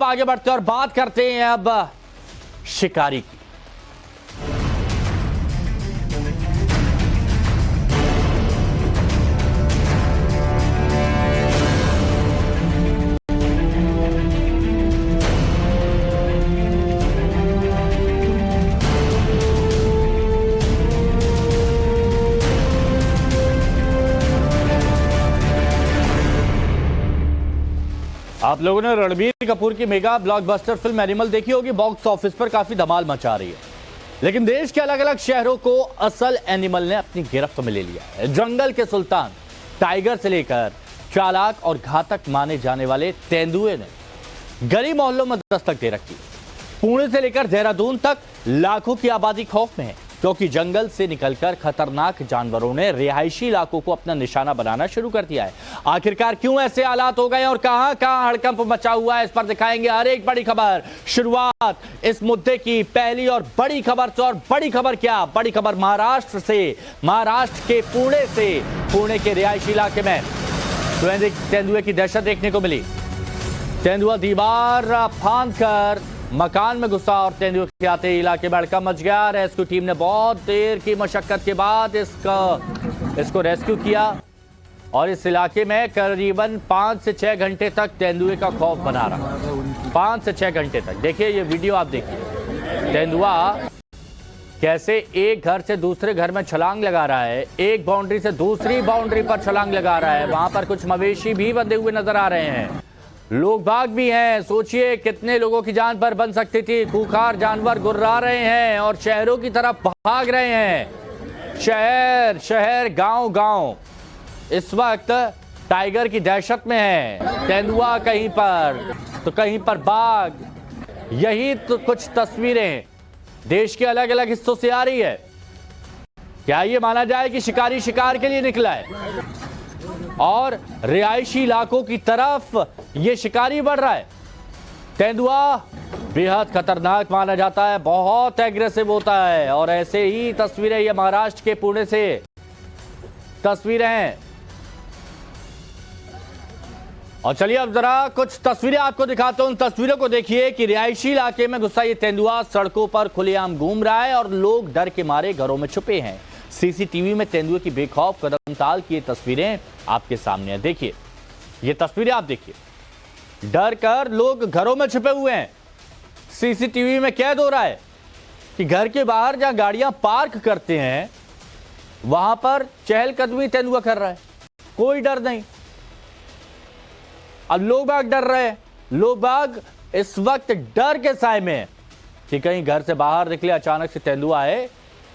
आगे बढ़ते हैं और बात करते हैं अब शिकारी की। आप लोगों ने रणबीर कपूर की मेगा ब्लॉकबस्टर फिल्म एनिमल देखी होगी। बॉक्स ऑफिस पर काफी धमाल मचा रही है, लेकिन देश के अलग अलग शहरों को असल एनिमल ने अपनी गिरफ्त में ले लिया है। जंगल के सुल्तान टाइगर से लेकर चालाक और घातक माने जाने वाले तेंदुए ने गली मोहल्लों में दस्तक दे रखी। पुणे से लेकर देहरादून तक लाखों की आबादी खौफ में है, क्योंकि जंगल से निकलकर खतरनाक जानवरों ने रिहायशी इलाकों को अपना निशाना बनाना शुरू कर दिया है। आखिरकार क्यों ऐसे हालात हो गए और कहां कहां हड़कंप मचा हुआ है, इस पर दिखाएंगे हर एक बड़ी खबर। शुरुआत इस मुद्दे की पहली और बड़ी खबर से। और बड़ी खबर क्या? बड़ी खबर महाराष्ट्र से, महाराष्ट्र के पुणे से। पुणे के रिहायशी इलाके में तेंदुए की दहशत देखने को मिली। तेंदुआ दीवार फांदकर मकान में घुसा और तेंदुए के आते इलाके में हड़कंप मच गया। रेस्क्यू टीम ने बहुत देर की मशक्कत के बाद इसको रेस्क्यू किया और इस इलाके में करीबन 5 से 6 घंटे तक तेंदुए का खौफ बना रहा। 5 से 6 घंटे तक। देखिए ये वीडियो आप देखिए, तेंदुआ कैसे एक घर से दूसरे घर में छलांग लगा रहा है, एक बाउंड्री से दूसरी बाउंड्री पर छलांग लगा रहा है। वहां पर कुछ मवेशी भी बंधे हुए नजर आ रहे हैं, लोग बाग भी हैं। सोचिए कितने लोगों की जान पर बन सकती थी। खूंखार जानवर गुर्रा रहे हैं और शहरों की तरफ भाग रहे हैं। शहर शहर गांव गांव इस वक्त टाइगर की दहशत में है। तेंदुआ कहीं पर तो कहीं पर बाघ। यही तो कुछ तस्वीरें देश के अलग अलग हिस्सों से आ रही है। क्या ये माना जाए कि शिकारी शिकार के लिए निकला है और रिहायशी इलाकों की तरफ ये शिकारी बढ़ रहा है? तेंदुआ बेहद खतरनाक माना जाता है, बहुत एग्रेसिव होता है। और ऐसे ही तस्वीरें ये महाराष्ट्र के पुणे से तस्वीरें हैं। और चलिए अब जरा कुछ तस्वीरें आपको दिखाता हूं। उन तस्वीरों को देखिए कि रिहायशी इलाके में घुसा ये तेंदुआ सड़कों पर खुलेआम घूम रहा है और लोग डर के मारे घरों में छुपे हैं। सीसीटीवी में तेंदुए की बेखौफ कदमताल की तस्वीरें आपके सामने हैं। देखिए ये तस्वीरें आप देखिए, डर कर लोग घरों में छुपे हुए हैं। सीसीटीवी में कैद हो रहा है कि घर के बाहर जहां गाड़ियां पार्क करते हैं वहां पर चहलकदमी तेंदुआ कर रहा है, कोई डर नहीं। अब लोग बाग डर रहे हैं। लोग बाग इस वक्त डर के साए में कि कहीं घर से बाहर निकले अचानक से तेंदुआ आए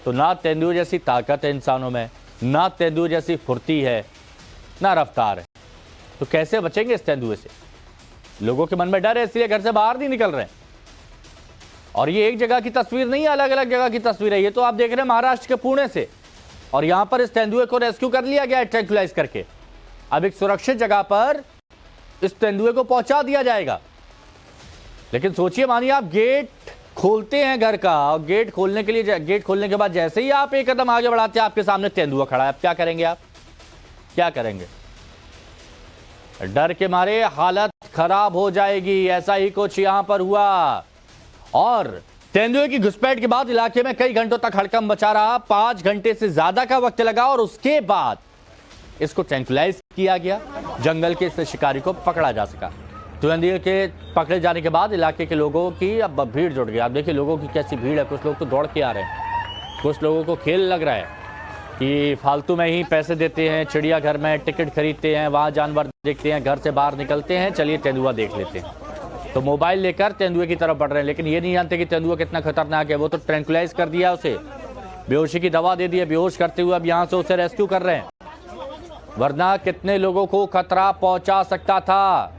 तो ना तेंदुए जैसी ताकत है इंसानों में, ना तेंदुए जैसी फुर्ती है, ना रफ्तार है। तो कैसे बचेंगे इस तेंदुए से? लोगों के मन में डर है, इसलिए घर से बाहर नहीं निकल रहे हैं। और ये एक जगह की तस्वीर नहीं है, अलग अलग जगह की तस्वीर है। ये तो आप देख रहे हैं महाराष्ट्र के पुणे से। और यहां पर इस तेंदुए को रेस्क्यू कर लिया गया है ट्रैंक्विलाइज करके। अब एक सुरक्षित जगह पर इस तेंदुए को पहुंचा दिया जाएगा। लेकिन सोचिए, मानिए आप गेट खोलते हैं घर का और गेट खोलने के बाद जैसे ही आप एक कदम आगे बढ़ाते हैं आपके सामने तेंदुआ खड़ा है। आप क्या करेंगे? आप क्या करेंगे? डर के मारे हालत खराब हो जाएगी। ऐसा ही कुछ यहां पर हुआ। और तेंदुए की घुसपैठ के बाद इलाके में कई घंटों तक हड़कंप मचा रहा। 5 घंटे से ज्यादा का वक्त लगा और उसके बाद इसको ट्रैंक्विलाइज किया गया। जंगल के इस शिकारी को पकड़ा जा सका। तेंदुए के पकड़े जाने के बाद इलाके के लोगों की अब भीड़ जुट गई। आप देखिए लोगों की कैसी भीड़ है। कुछ लोग तो दौड़ के आ रहे हैं, कुछ लोगों को खेल लग रहा है कि फालतू में ही पैसे देते हैं, चिड़ियाघर में टिकट खरीदते हैं, वहाँ जानवर देखते हैं, घर से बाहर निकलते हैं, चलिए तेंदुआ देख लेते हैं। तो मोबाइल लेकर तेंदुए की तरफ बढ़ रहे हैं, लेकिन ये नहीं जानते कि तेंदुआ कितना खतरनाक है। वो तो ट्रैंक्विलाइज कर दिया उसे, बेहोशी की दवा दे दी है। बेहोश करते हुए अब यहाँ से उसे रेस्क्यू कर रहे हैं, वरना कितने लोगों को खतरा पहुंचा सकता था।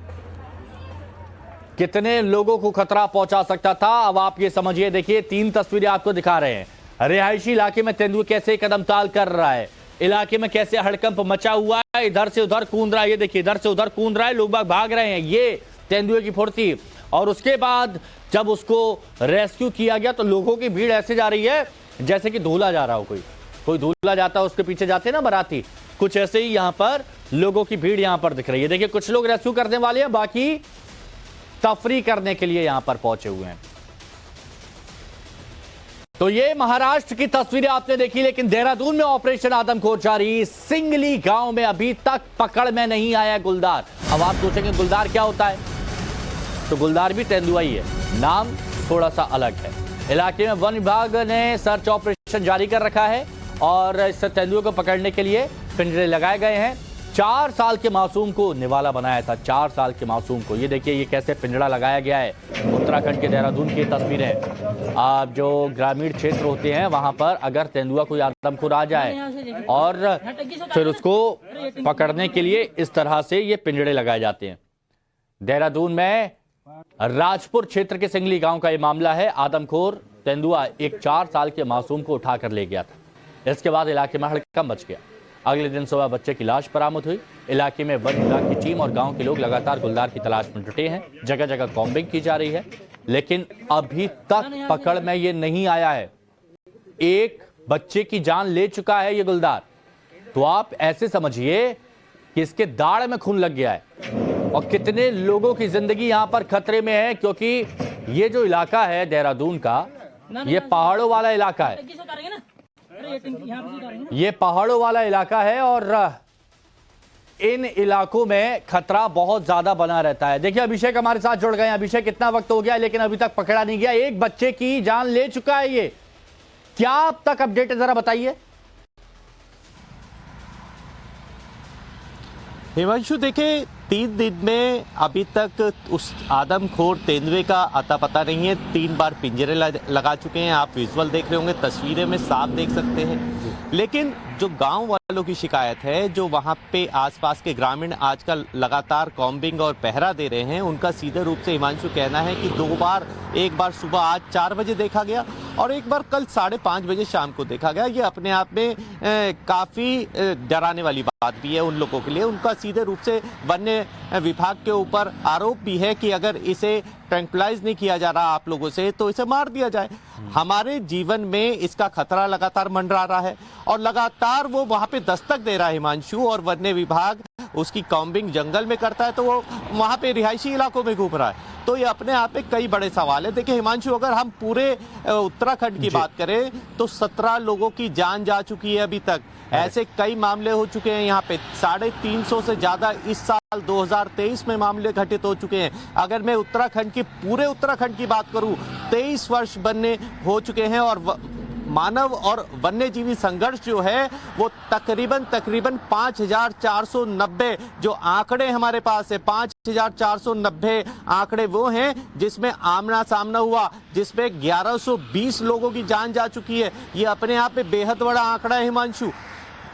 कितने लोगों को खतरा पहुंचा सकता था। अब आप ये समझिए। देखिए 3 तस्वीरें आपको दिखा रहे हैं। रिहायशी इलाके में तेंदुआ कैसे कदम ताल कर रहा है, इलाके में कैसे हड़कंप मचा हुआ है, इधर से उधर कूद रहा है। ये देखिए इधर से उधर कूद रहा है, लोग भाग रहे हैं। ये तेंदुए की फुर्ती। और उसके बाद जब उसको रेस्क्यू किया गया तो लोगों की भीड़ ऐसे जा रही है जैसे कि दूल्हा जा रहा हो। कोई दूल्हा जाता है उसके पीछे जाते हैं ना बाराती, कुछ ऐसे ही यहाँ पर लोगों की भीड़ यहाँ पर दिख रही है। देखिए कुछ लोग रेस्क्यू करने वाले हैं, बाकी तफरी करने के लिए यहां पर पहुंचे हुए हैं। तो ये महाराष्ट्र की तस्वीरें आपने देखी, लेकिन देहरादून में ऑपरेशन आदमखोर जारी। सिंगली गांव में अभी तक पकड़ में नहीं आया गुलदार। अब आप सोचेंगे गुलदार क्या होता है, तो गुलदार भी तेंदुआ ही है, नाम थोड़ा सा अलग है। इलाके में वन विभाग ने सर्च ऑपरेशन जारी कर रखा है और इस तेंदुए को पकड़ने के लिए पिंजरे लगाए गए हैं। 4 साल के मासूम को निवाला बनाया था, 4 साल के मासूम को। ये देखिए ये कैसे पिंजरा लगाया गया है। उत्तराखंड के देहरादून की तस्वीरें। आप जो ग्रामीण क्षेत्र होते हैं वहां पर अगर तेंदुआ कोई आदमखोर आ जाए और फिर उसको पकड़ने के लिए इस तरह से ये पिंजरे लगाए जाते हैं। देहरादून में राजपुर क्षेत्र के सिंगली गांव का ये मामला है। आदमखोर तेंदुआ एक 4 साल के मासूम को उठाकर ले गया था। इसके बाद इलाके में हड़कंप मच गया। अगले दिन सुबह बच्चे की लाश बरामद हुई। इलाके में वन विभाग की टीम और गांव के लोग लगातार गुलदार की तलाश में जुटे हैं। जगह जगह कॉम्बिंग की जा रही है, लेकिन अभी तक पकड़ में ये नहीं आया है। एक बच्चे की जान ले चुका है ये गुलदार, तो आप ऐसे समझिए कि इसके दाढ़ में खून लग गया है और कितने लोगों की जिंदगी यहां पर खतरे में है, क्योंकि ये जो इलाका है देहरादून का, ये पहाड़ों वाला इलाका है। ये पहाड़ों वाला इलाका है और इन इलाकों में खतरा बहुत ज्यादा बना रहता है। देखिए अभिषेक हमारे साथ जुड़ गए हैं। अभिषेक, कितना वक्त हो गया लेकिन अभी तक पकड़ा नहीं गया, एक बच्चे की जान ले चुका है ये, क्या अब तक अपडेट है जरा बताइए। हिमांशु, देखे 3 दिन में अभी तक उस आदमखोर तेंदुए का अता पता नहीं है। 3 बार पिंजरे लगा चुके हैं। आप विजुअल देख रहे होंगे, तस्वीरें में साफ देख सकते हैं। लेकिन जो गांव वालों की शिकायत है, जो वहां पे आसपास के ग्रामीण आजकल लगातार कॉम्बिंग और पहरा दे रहे हैं, उनका सीधे रूप से हिमांशु कहना है कि 2 बार, एक बार सुबह आज 4 बजे देखा गया और एक बार कल 5:30 बजे शाम को देखा गया। ये अपने आप में काफी डराने वाली बात भी है उन लोगों के लिए। उनका सीधे रूप से वन्य विभाग के ऊपर आरोप भी है कि अगर इसे ट्रैंक्विलाइज नहीं किया जा रहा आप लोगों से तो इसे मार दिया जाए। हमारे जीवन में इसका खतरा लगातार मंडरा रहा है और लगातार वो वहां पे दस्तक दे रहा है हिमांशु, और वन्य विभाग उसकी कॉम्बिंग जंगल में करता है तो वो वहां पे रिहायशी इलाकों में घूम रहा है। तो ये अपने आप में कई बड़े सवाल है। देखिए हिमांशु, अगर हम पूरे उत्तराखंड की बात करें तो 17 लोगों की जान जा चुकी है अभी तक। ऐसे कई मामले हो चुके हैं यहाँ पे, 350 से ज्यादा इस साल 2023 में मामले घटित हो चुके हैं। अगर मैं उत्तराखंड की, पूरे उत्तराखंड की बात करूं, 23 वर्ष बनने हो चुके हैं और मानव और वन्यजीवी संघर्ष जो है वो तकरीबन 5490 जो आंकड़े हमारे पास है, 5490 आंकड़े वो हैं जिसमें आमना सामना हुआ, जिसमें 1120 लोगों की जान जा चुकी है। ये अपने आप में बेहद बड़ा आंकड़ा है हिमांशु।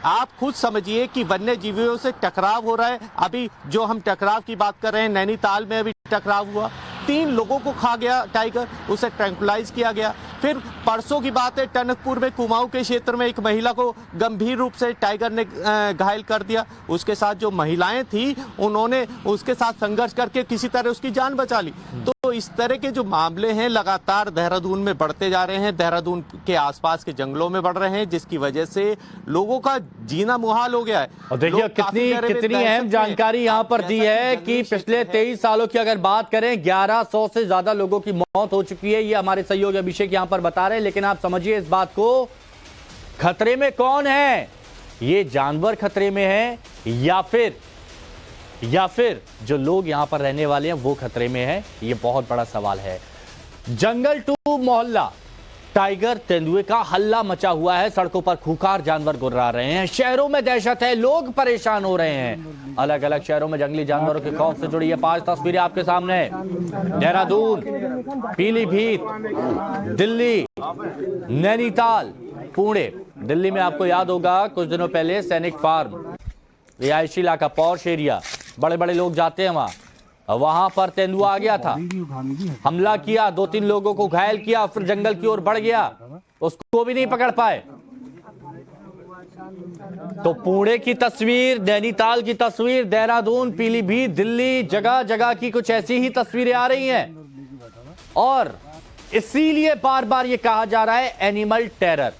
आप खुद समझिए कि वन्य जीवियों से टकराव हो रहा है। अभी जो हम टकराव की बात कर रहे हैं, नैनीताल में अभी टकराव हुआ, 3 लोगों को खा गया टाइगर, उसे ट्रैंक्विलाइज किया गया। फिर परसों की बात है, टनकपुर में कुमाऊं के क्षेत्र में एक महिला को गंभीर रूप से टाइगर ने घायल कर दिया। उसके साथ जो महिलाएं थी उन्होंने उसके साथ संघर्ष करके किसी तरह उसकी जान बचा ली। तो इस तरह के जो मामले हैं लगातार देहरादून में बढ़ते जा रहे हैं, देहरादून के आसपास के जंगलों में बढ़ रहे हैं, जिसकी वजह से लोगों का जीना मुहाल हो गया है। और देखिए कितनी अहम जानकारी यहाँ पर दी है कि पिछले 23 सालों की अगर बात करें 1100 से ज्यादा लोगों की मौत हो चुकी है। ये हमारे सहयोगी अभिषेक यहाँ पर बता रहे हैं। लेकिन आप समझिए इस बात को, खतरे में कौन है? ये जानवर खतरे में है या फिर जो लोग यहां पर रहने वाले हैं वो खतरे में है? ये बहुत बड़ा सवाल है। जंगल टू मोहल्ला, टाइगर तेंदुए का हल्ला मचा हुआ है। सड़कों पर खूंखार जानवर गुर्रा रहे हैं, शहरों में दहशत है, लोग परेशान हो रहे हैं। अलग अलग शहरों में जंगली जानवरों के खौफ से जुड़ी ये 5 तस्वीरें आपके सामने है। देहरादून, पीलीभीत, दिल्ली, नैनीताल, पुणे। दिल्ली में आपको याद होगा कुछ दिनों पहले सैनिक फार्म, रिहायशी इलाका, पॉश एरिया, बड़े बड़े लोग जाते हैं वहां पर तेंदुआ आ गया था, हमला किया, 2-3 लोगों को घायल किया, फिर जंगल की ओर बढ़ गया, उसको भी नहीं पकड़ पाए। तो पुणे की तस्वीर, नैनीताल की तस्वीर, देहरादून, पीलीभीत, दिल्ली, जगह जगह की कुछ ऐसी ही तस्वीरें आ रही हैं। और इसीलिए बार बार ये कहा जा रहा है एनिमल टेरर।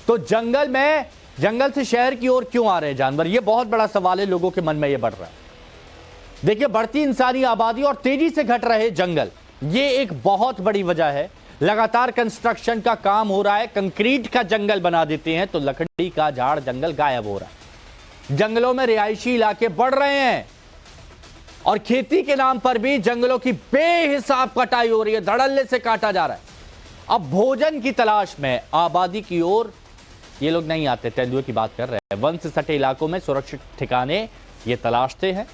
तो जंगल से शहर की ओर क्यों आ रहे हैं जानवर? ये बहुत बड़ा सवाल है, लोगों के मन में ये बढ़ रहा है। देखिए, बढ़ती इंसानी आबादी और तेजी से घट रहे जंगल, ये एक बहुत बड़ी वजह है। लगातार कंस्ट्रक्शन का काम हो रहा है, कंक्रीट का जंगल बना देते हैं तो लकड़ी का झाड़ जंगल गायब हो रहा है। जंगलों में रिहायशी इलाके बढ़ रहे हैं और खेती के नाम पर भी जंगलों की बेहिसाब कटाई हो रही है, धड़ल्ले से काटा जा रहा है। अब भोजन की तलाश में आबादी की ओर ये लोग नहीं आते, तेंदुए की बात कर रहे हैं। वन से सटे इलाकों में सुरक्षित ठिकाने ये तलाशते हैं।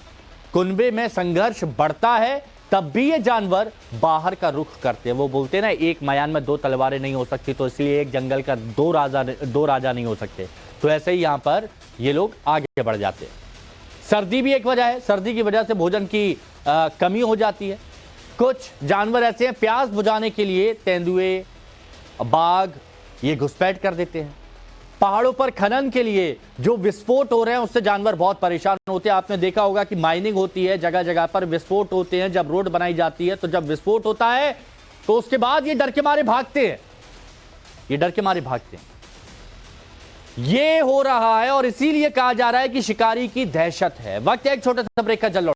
कुनबे में संघर्ष बढ़ता है तब भी ये जानवर बाहर का रुख करते हैं। वो बोलते हैं ना, एक मयान में दो तलवारें नहीं हो सकती, तो इसलिए एक जंगल का दो राजा नहीं हो सकते। तो ऐसे ही यहां पर ये लोग आगे बढ़ जाते हैं। सर्दी भी एक वजह है, सर्दी की वजह से भोजन की कमी हो जाती है। कुछ जानवर ऐसे हैं, प्यास बुझाने के लिए तेंदुए, बाघ ये घुसपैठ कर देते हैं। पहाड़ों पर खनन के लिए जो विस्फोट हो रहे हैं उससे जानवर बहुत परेशान होते हैं। आपने देखा होगा कि माइनिंग होती है, जगह जगह पर विस्फोट होते हैं। जब रोड बनाई जाती है तो जब विस्फोट होता है तो उसके बाद ये डर के मारे भागते हैं, ये डर के मारे भागते हैं। ये हो रहा है और इसीलिए कहा जा रहा है कि शिकारी की दहशत है। वक्त है एक छोटा सा ब्रेक का, जल्द